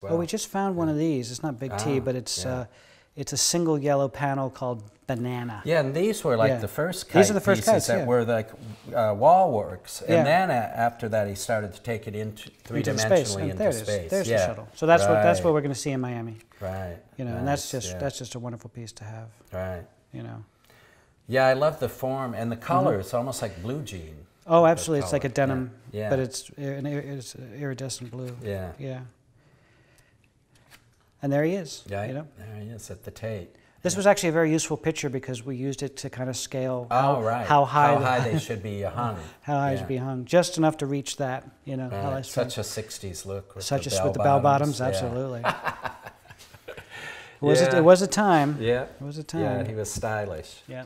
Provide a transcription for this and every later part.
Well, we just found one of these. It's not Big T, but it's a single yellow panel called Banana. Yeah, and these were like the first kite These are the first pieces kites, that were like wall works. And then after that, he started to take it into three-dimensionally into space. There's the shuttle. So that's what we're going to see in Miami. Right. You know, and that's just a wonderful piece to have. Right. You know. Yeah, I love the form and the color. It's almost like blue jean. Oh, absolutely. It's like a denim, yeah. but it's iridescent blue. Yeah. Yeah. And there he is. Yeah, you know? There he is at the Tate. This was actually a very useful picture because we used it to kind of scale how high they should be hung. How high should be hung. Just enough to reach that, you know. Such a 60s look with the bell bottoms, absolutely. It was a time. Yeah. It was a time. Yeah, he was stylish. Yeah.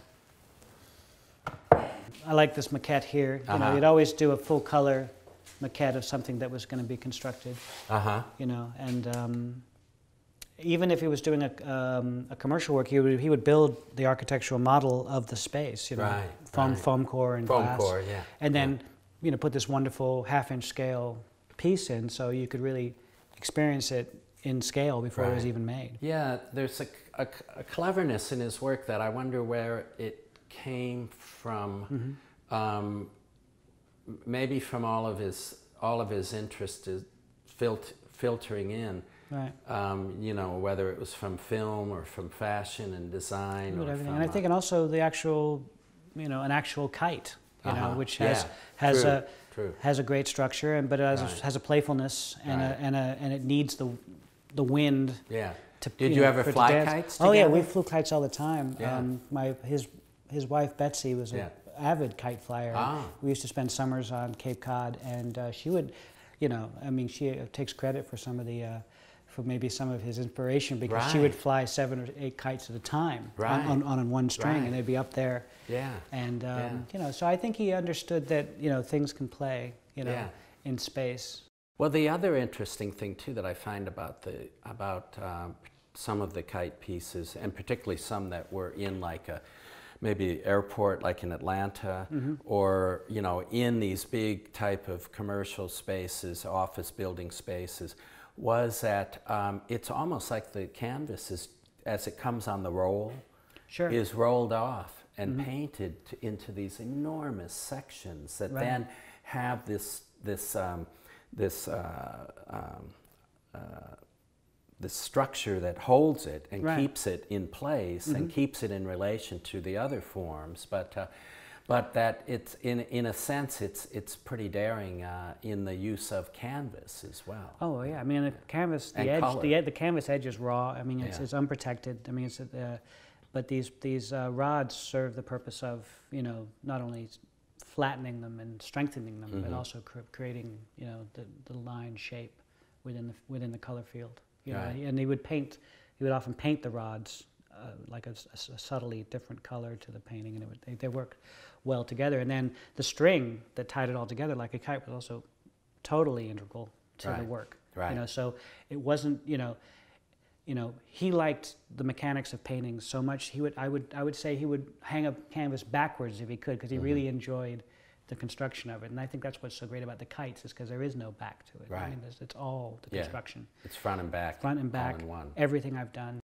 I like this maquette here. You know, you'd always do a full color maquette of something that was going to be constructed. You know, and even if he was doing a commercial work, he would build the architectural model of the space. You know, foam core and glass. Foam core, yeah. And then you know, put this wonderful half-inch scale piece in, so you could really experience it in scale before it was even made. Yeah, there's a cleverness in his work that I wonder where it came from. Maybe from all of his interest is filtering in. Right. You know, whether it was from film or from fashion and design, or everything. And I think, and also the actual, you know, an actual kite, you know, which has a great structure, but it has a playfulness and it needs the wind. Yeah. To, Did you ever fly kites together? Oh yeah, we flew kites all the time. Yeah. His wife Betsy was an avid kite flyer. We used to spend summers on Cape Cod, and she would, you know, I mean, she takes credit for some of the. For maybe some of his inspiration, because she would fly 7 or 8 kites at a time on one string, and they'd be up there. Yeah. And you know, so I think he understood that, you know, things can play, you know, in space. Well, the other interesting thing too that I find about some of the kite pieces, and particularly some that were in like a maybe airport like in Atlanta, or you know, in these big type of commercial spaces, office building spaces, was that it's almost like the canvas is, as it comes on the roll, is rolled off and painted into these enormous sections that then have this structure that holds it and keeps it in place and keeps it in relation to the other forms, but that it's in a sense it's pretty daring in the use of canvas as well. Oh yeah, I mean the canvas, the canvas edge is raw. I mean it's unprotected. I mean but these rods serve the purpose of, you know, not only flattening them and strengthening them, but also creating, you know, the line shape within the color field. You know, and he would often paint the rods like a subtly different color to the painting, and they work well together. And then the string that tied it all together like a kite was also totally integral to the work. You know, so it wasn't, you know, he liked the mechanics of painting so much. I would say he would hang a canvas backwards if he could, because he really enjoyed the construction of it. And I think that's what's so great about the kites, is because there is no back to it. I mean, it's all the construction. It's front and back. Front and back. All in one. Everything I've done